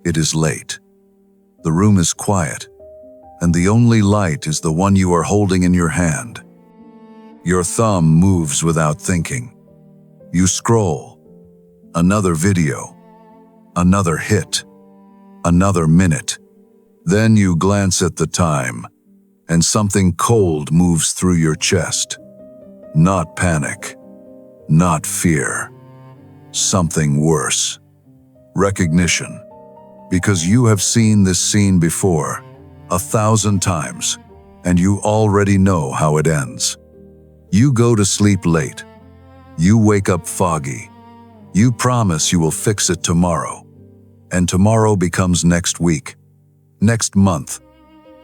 It is late. The room is quiet, and the only light is the one you are holding in your hand. Your thumb moves without thinking. You scroll. Another video. Another hit. Another minute. Then you glance at the time, and something cold moves through your chest. Not panic. Not fear. Something worse. Recognition. Because you have seen this scene before, 1,000 times, and you already know how it ends. You go to sleep late. You wake up foggy. You promise you will fix it tomorrow. And tomorrow becomes next week, next month,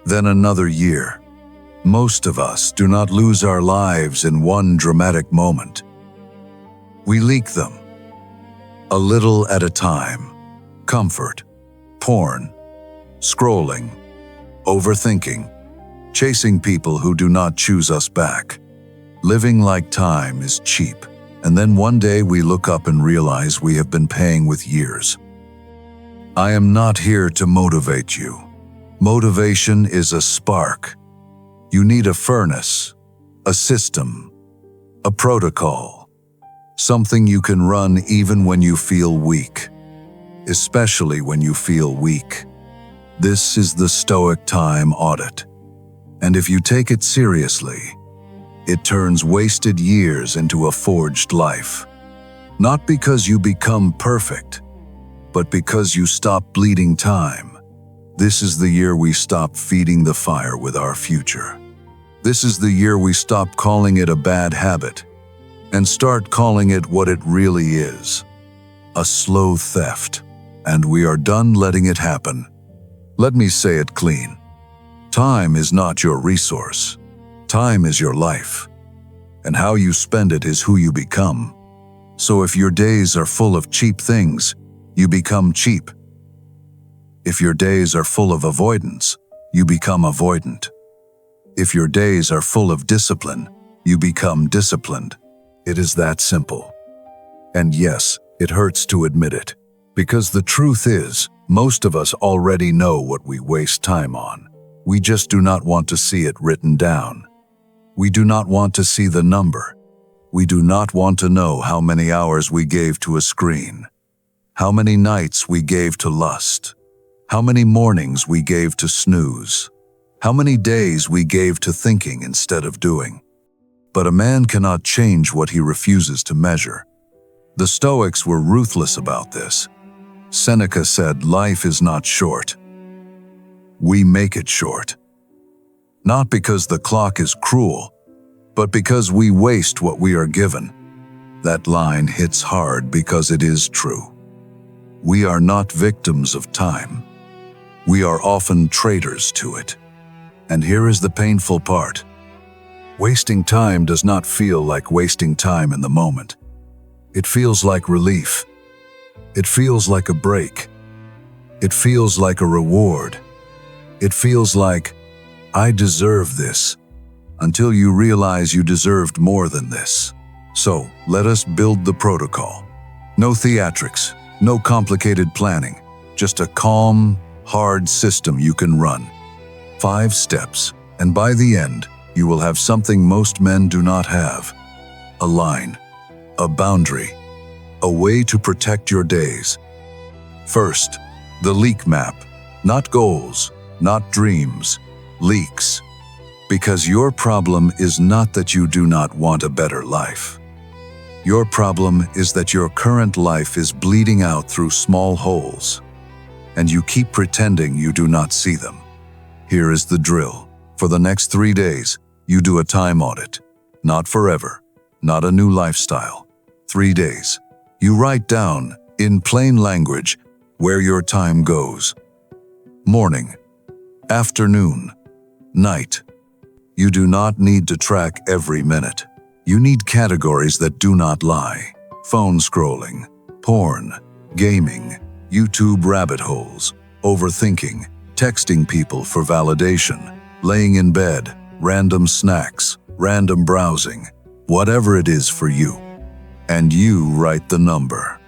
then another year. Most of us do not lose our lives in one dramatic moment. We leak them, a little at a time. Comfort, porn, scrolling, overthinking, chasing people who do not choose us back. Living like time is cheap, and then one day we look up and realize we have been paying with years. I am not here to motivate you. Motivation is a spark. You need a furnace, a system, a protocol, something you can run even when you feel weak, especially when you feel weak. This is the Stoic time audit. And if you take it seriously, it turns wasted years into a forged life. Not because you become perfect, but because you stop bleeding time. This is the year we stop feeding the fire with our future. This is the year we stop calling it a bad habit and start calling it what it really is, a slow theft, and we are done letting it happen. Let me say it clean. Time is not your resource. Time is your life, and how you spend it is who you become. So if your days are full of cheap things, you become cheap. If your days are full of avoidance, you become avoidant. If your days are full of discipline, you become disciplined. It is that simple. And yes, it hurts to admit it, because the truth is, most of us already know what we waste time on. We just do not want to see it written down. We do not want to see the number. We do not want to know how many hours we gave to a screen, how many nights we gave to lust, how many mornings we gave to snooze, how many days we gave to thinking instead of doing. But a man cannot change what he refuses to measure. The Stoics were ruthless about this. Seneca said, "Life is not short. We make it short." Not because the clock is cruel, but because we waste what we are given. That line hits hard because it is true. We are not victims of time. We are often traitors to it. And here is the painful part. Wasting time does not feel like wasting time in the moment. It feels like relief. It feels like a break. It feels like a reward. It feels like, I deserve this, until you realize you deserved more than this. So, let us build the protocol. No theatrics, no complicated planning, just a calm, hard system you can run. 5 steps, and by the end, you will have something most men do not have. A line, a boundary, a way to protect your days. First, the leak map. Not goals, not dreams, leaks. Because your problem is not that you do not want a better life. Your problem is that your current life is bleeding out through small holes, and you keep pretending you do not see them. Here is the drill. For the next 3 days, you do a time audit. Not forever, not a new lifestyle. 3 days. You write down, in plain language, where your time goes. Morning, afternoon, night. You do not need to track every minute. You need categories that do not lie. Phone scrolling, porn, gaming, YouTube rabbit holes, overthinking, texting people for validation, laying in bed, random snacks, random browsing, whatever it is for you. And you write the number.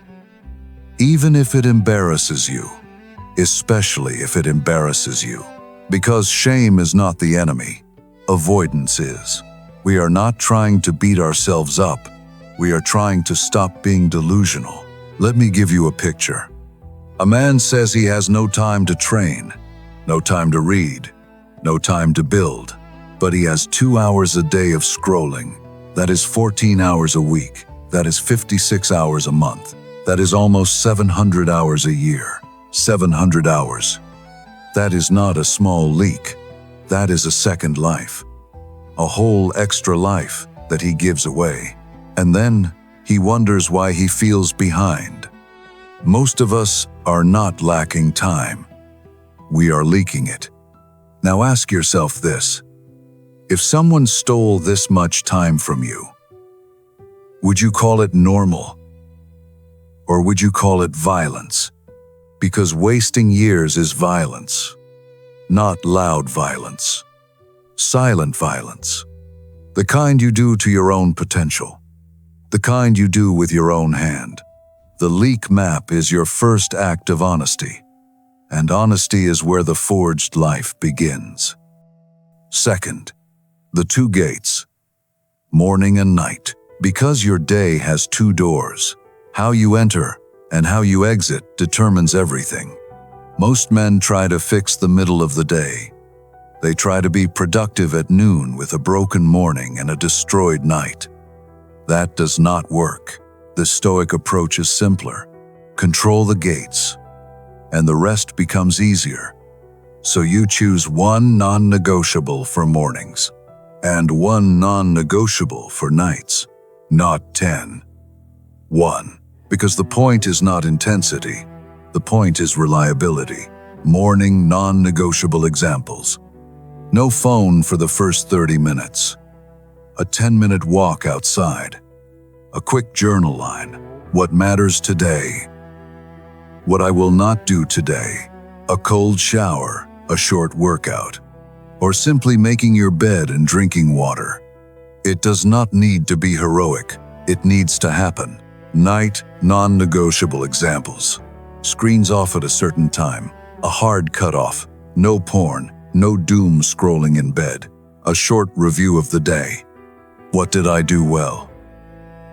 Even if it embarrasses you, especially if it embarrasses you. Because shame is not the enemy, avoidance is. We are not trying to beat ourselves up. We are trying to stop being delusional. Let me give you a picture. A man says he has no time to train, no time to read, no time to build, but he has 2 hours a day of scrolling. That is 14 hours a week. That is 56 hours a month. That is almost 700 hours a year. 700 hours. That is not a small leak. That is a second life. A whole extra life that he gives away. And then he wonders why he feels behind. Most of us are not lacking time. We are leaking it. Now ask yourself this. If someone stole this much time from you, would you call it normal? Or would you call it violence? Because wasting years is violence. Not loud violence. Silent violence. The kind you do to your own potential. The kind you do with your own hand. The leak map is your first act of honesty. And honesty is where the forged life begins. Second, the 2 gates. Morning and night. Because your day has 2 doors, how you enter and how you exit determines everything. Most men try to fix the middle of the day. They try to be productive at noon with a broken morning and a destroyed night. That does not work. The Stoic approach is simpler. Control the gates, and the rest becomes easier. So you choose 1 non-negotiable for mornings, and 1 non-negotiable for nights, not 10. 1. Because the point is not intensity. The point is reliability. Morning non-negotiable examples. No phone for the first 30 minutes. A 10-minute walk outside. A quick journal line. What matters today? What I will not do today. A cold shower, a short workout, or simply making your bed and drinking water. It does not need to be heroic. It needs to happen. Night, non-negotiable examples. Screens off at a certain time. A hard cutoff. No porn. No doom scrolling in bed. A short review of the day. What did I do well?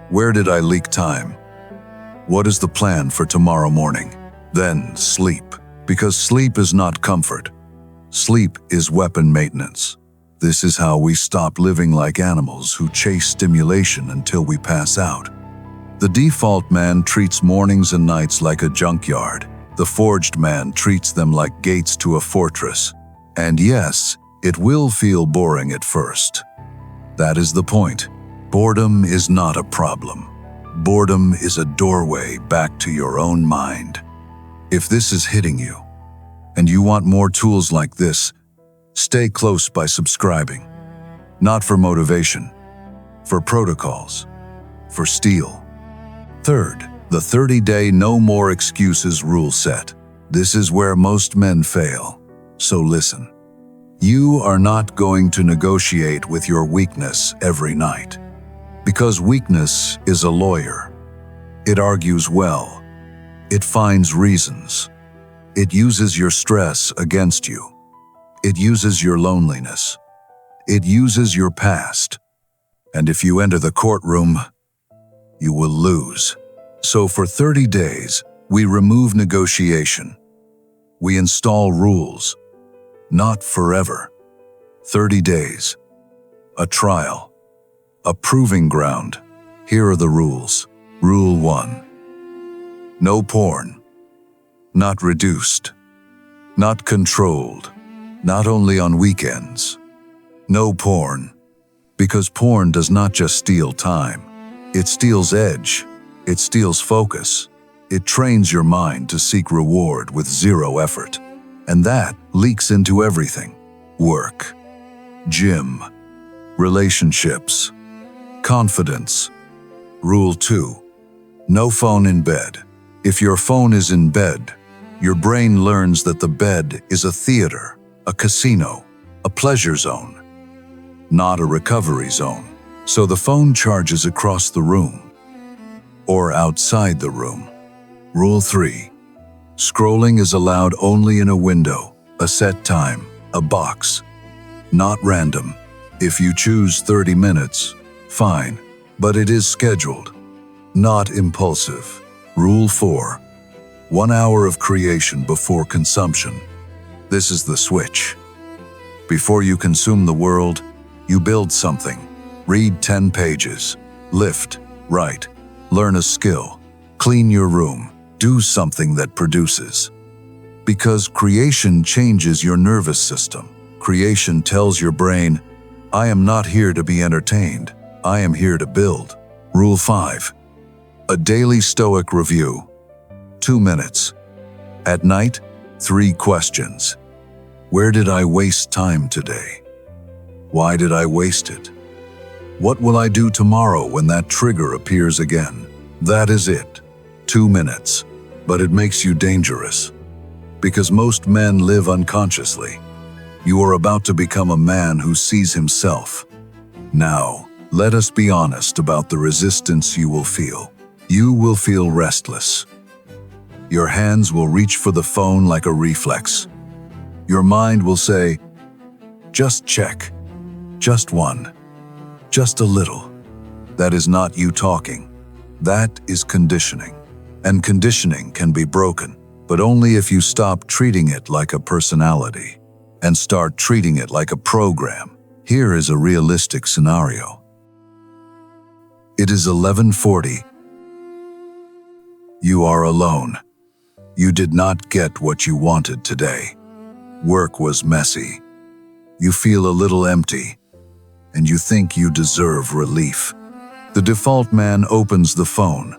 Where did I leak time? What is the plan for tomorrow morning? Then sleep. Because sleep is not comfort. Sleep is weapon maintenance. This is how we stop living like animals who chase stimulation until we pass out. The default man treats mornings and nights like a junkyard. The forged man treats them like gates to a fortress. And yes, it will feel boring at first. That is the point. Boredom is not a problem. Boredom is a doorway back to your own mind. If this is hitting you, and you want more tools like this, stay close by subscribing. Not for motivation, for protocols, for steel. Third, the 30-day no more excuses rule set. This is where most men fail. So listen. You are not going to negotiate with your weakness every night. Because weakness is a lawyer. It argues well. It finds reasons. It uses your stress against you. It uses your loneliness. It uses your past. And if you enter the courtroom, you will lose. So for 30 days, we remove negotiation. We install rules. Not forever. 30 days. A trial. A proving ground. Here are the rules. Rule 1. No porn. Not reduced. Not controlled. Not only on weekends. No porn. Because porn does not just steal time. It steals edge. It steals focus. It trains your mind to seek reward with zero effort. And that leaks into everything. Work, gym, relationships, confidence. Rule 2. No phone in bed. If your phone is in bed, your brain learns that the bed is a theater, a casino, a pleasure zone, not a recovery zone. So the phone charges across the room or outside the room. Rule 3. Scrolling is allowed only in a window, a set time, a box. Not random. If you choose 30 minutes, fine, but it is scheduled. Not impulsive. Rule 4. 1 hour of creation before consumption. This is the switch. Before you consume the world, you build something. Read 10 pages. Lift, write, learn a skill, clean your room, do something that produces. Because creation changes your nervous system. Creation tells your brain, I am not here to be entertained. I am here to build. Rule 5. A daily Stoic review. 2 minutes. At night, 3 questions. Where did I waste time today? Why did I waste it? What will I do tomorrow when that trigger appears again? That is it. 2 minutes. But it makes you dangerous. Because most men live unconsciously. You are about to become a man who sees himself. Now, let us be honest about the resistance you will feel. You will feel restless. Your hands will reach for the phone like a reflex. Your mind will say, just check. Just one. Just a little. That is not you talking. That is conditioning. And conditioning can be broken, but only if you stop treating it like a personality and start treating it like a program. Here is a realistic scenario. It is 11:40. You are alone. You did not get what you wanted today. Work was messy. You feel a little empty, and you think you deserve relief. The default man opens the phone.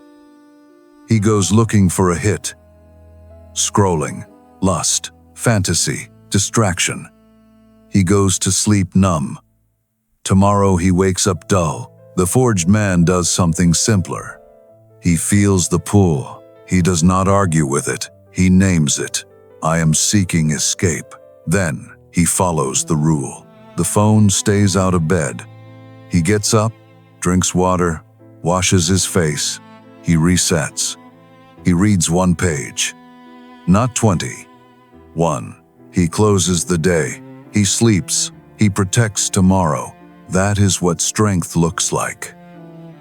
He goes looking for a hit. Scrolling, lust, fantasy, distraction. He goes to sleep numb. Tomorrow he wakes up dull. The forged man does something simpler. He feels the pull. He does not argue with it. He names it. I am seeking escape. Then he follows the rule. The phone stays out of bed. He gets up, drinks water, washes his face. He resets. He reads 1 page. Not 20. 1. He closes the day. He sleeps. He protects tomorrow. That is what strength looks like.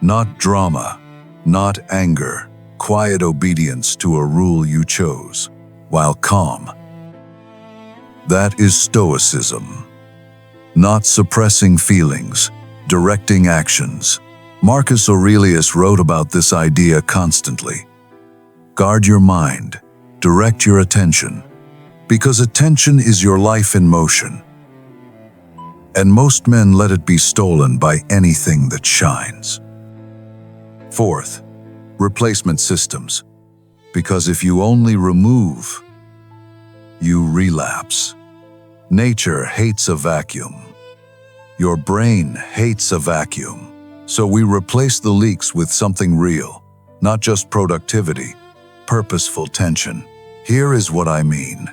Not drama, not anger, quiet obedience to a rule you chose, while calm. That is Stoicism. Not suppressing feelings, directing actions. Marcus Aurelius wrote about this idea constantly. Guard your mind, direct your attention, because attention is your life in motion. And most men let it be stolen by anything that shines. 4th, replacement systems. Because if you only remove, you relapse. Nature hates a vacuum. Your brain hates a vacuum. So we replace the leaks with something real, not just productivity, purposeful tension. Here is what I mean.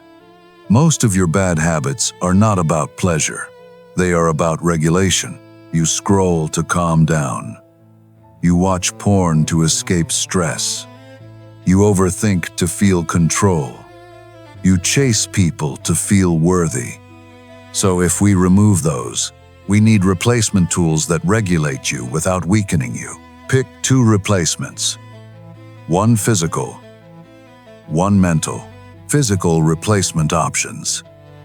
Most of your bad habits are not about pleasure. They are about regulation. You scroll to calm down. You watch porn to escape stress. You overthink to feel control. You chase people to feel worthy. So if we remove those, we need replacement tools that regulate you without weakening you. Pick 2 replacements. 1 physical, 1 mental. Physical replacement options.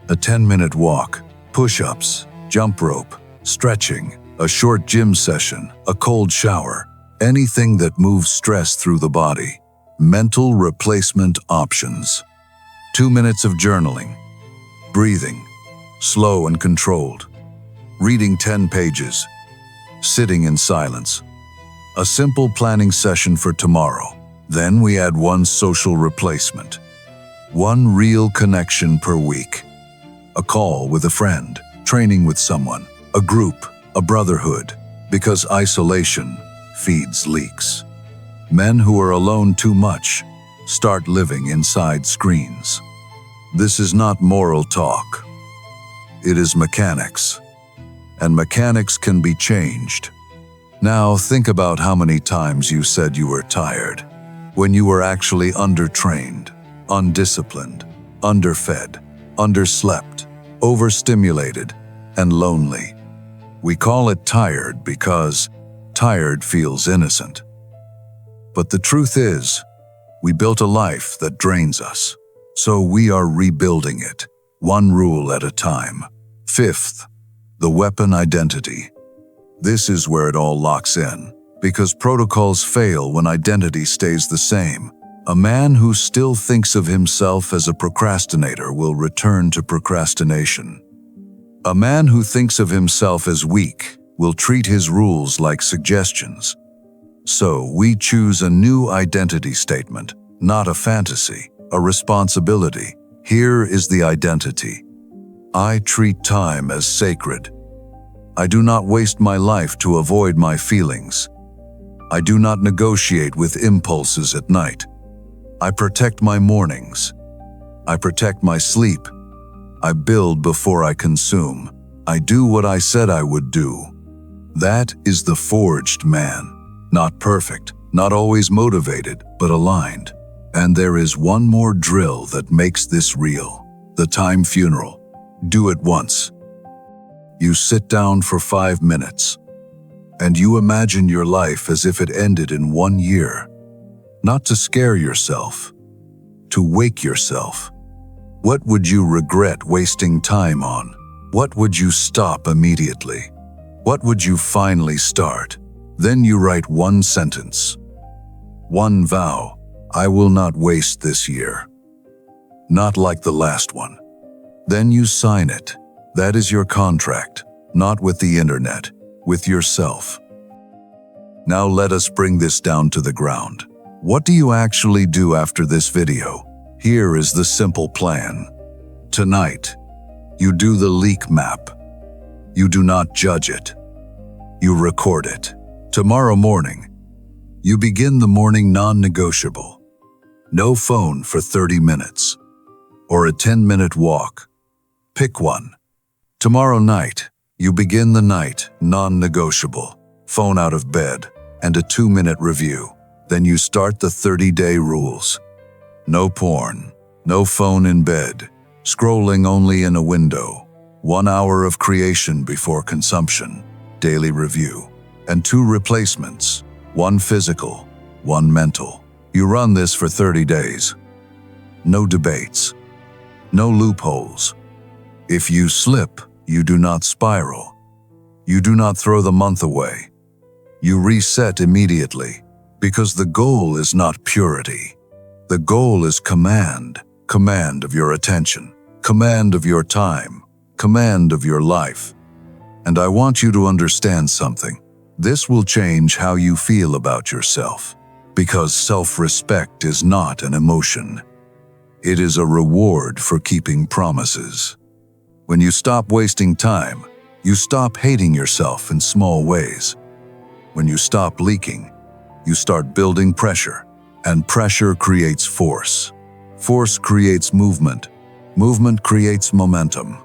A 10-minute walk, push-ups, jump rope, stretching, a short gym session, a cold shower, anything that moves stress through the body. Mental replacement options. 2 minutes of journaling, breathing, slow and controlled, reading 10 pages, sitting in silence. A simple planning session for tomorrow. Then we add 1 social replacement. 1 real connection per week. A call with a friend, training with someone, a group, a brotherhood, because isolation feeds leaks. Men who are alone too much start living inside screens. This is not moral talk. It is mechanics. And mechanics can be changed. Now think about how many times you said you were tired when you were actually undertrained. undisciplined, underfed, underslept, overstimulated, and lonely. We call it tired because tired feels innocent. But the truth is, we built a life that drains us, so we are rebuilding it, one rule at a time. Fifth, the weapon identity. This is where it all locks in, because protocols fail when identity stays the same. A man who still thinks of himself as a procrastinator will return to procrastination. A man who thinks of himself as weak will treat his rules like suggestions. So we choose a new identity statement, not a fantasy, a responsibility. Here is the identity. I treat time as sacred. I do not waste my life to avoid my feelings. I do not negotiate with impulses at night. I protect my mornings. I protect my sleep. I build before I consume. I do what I said I would do. That is the forged man. Not perfect, not always motivated, but aligned. And there is one more drill that makes this real. The time funeral. Do it once. You sit down for 5 minutes, and you imagine your life as if it ended in 1 year. Not to scare yourself, to wake yourself. What would you regret wasting time on? What would you stop immediately? What would you finally start? Then you write one sentence. One vow. I will not waste this year. Not like the last one. Then you sign it. That is your contract, not with the internet, with yourself. Now let us bring this down to the ground. What do you actually do after this video? Here is the simple plan. Tonight, you do the leak map. You do not judge it. You record it. Tomorrow morning, you begin the morning non-negotiable. No phone for 30 minutes. Or a 10-minute walk. Pick one. Tomorrow night, you begin the night non-negotiable. Phone out of bed and a 2-minute review. Then you start the 30-day rules. No porn, no phone in bed, scrolling only in a window, 1 hour of creation before consumption, daily review, and 2 replacements, 1 physical, 1 mental. You run this for 30 days. No debates, no loopholes. If you slip, you do not spiral. You do not throw the month away. You reset immediately. Because the goal is not purity. The goal is command. Command of your attention. Command of your time. Command of your life. And I want you to understand something. This will change how you feel about yourself. Because self-respect is not an emotion. It is a reward for keeping promises. When you stop wasting time, you stop hating yourself in small ways. When you stop leaking, you start building pressure, and pressure creates force. Force creates movement. Movement creates momentum.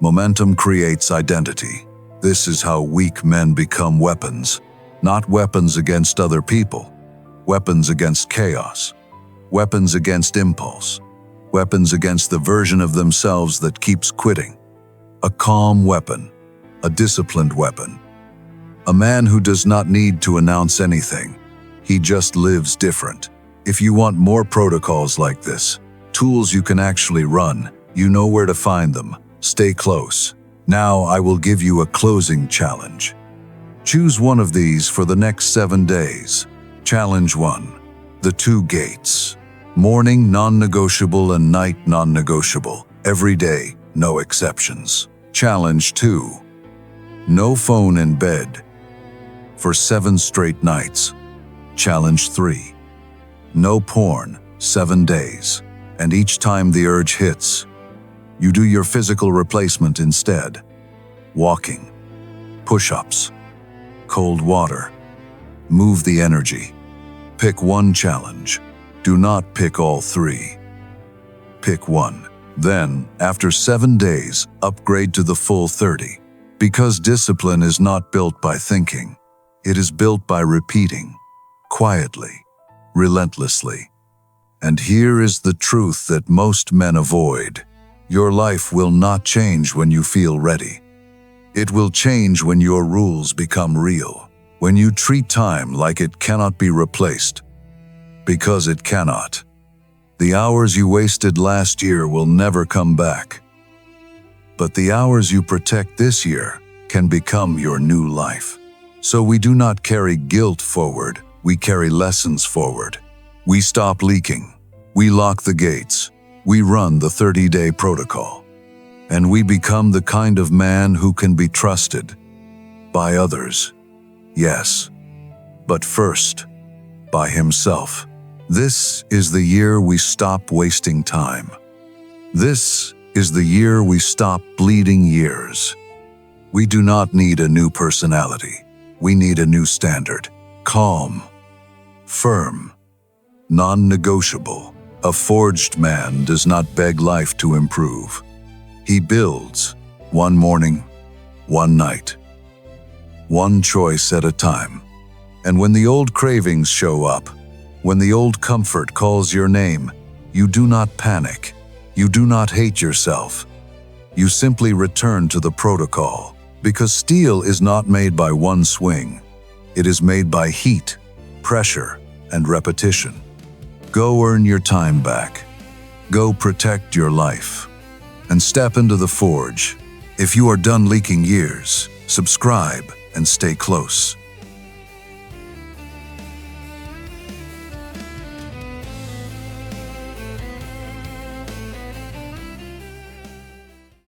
Momentum creates identity. This is how weak men become weapons. Not weapons against other people. Weapons against chaos. Weapons against impulse. Weapons against the version of themselves that keeps quitting. A calm weapon. A disciplined weapon. A man who does not need to announce anything. He just lives different. If you want more protocols like this, tools you can actually run, you know where to find them. Stay close. Now I will give you a closing challenge. Choose one of these for the next 7 days. Challenge 1. The 2 gates. Morning non-negotiable and night non-negotiable. Every day, no exceptions. Challenge 2. No phone in bed. For 7 straight nights. Challenge 3. No porn, 7 days. And each time the urge hits, you do your physical replacement instead. Walking, push-ups, cold water. Move the energy. Pick one challenge. Do not pick all 3. Pick one. Then, after 7 days, upgrade to the full 30. Because discipline is not built by thinking. It is built by repeating. Quietly, relentlessly. And here is the truth that most men avoid. Your life will not change when you feel ready. It will change when your rules become real, when you treat time like it cannot be replaced. Because it cannot. The hours you wasted last year will never come back. But the hours you protect this year can become your new life. So we do not carry guilt forward, we carry lessons forward. We stop leaking. We lock the gates. We run the 30-day protocol. And we become the kind of man who can be trusted by others. Yes, but first, by himself. This is the year we stop wasting time. This is the year we stop bleeding years. We do not need a new personality. We need a new standard. Calm, firm, non-negotiable. A forged man does not beg life to improve. He builds, one morning, one night, one choice at a time. And when the old cravings show up, when the old comfort calls your name, you do not panic. You do not hate yourself. You simply return to the protocol, because steel is not made by one swing. It is made by heat, pressure, and repetition. Go earn your time back. Go protect your life. And step into the forge. If you are done leaking years, subscribe and stay close.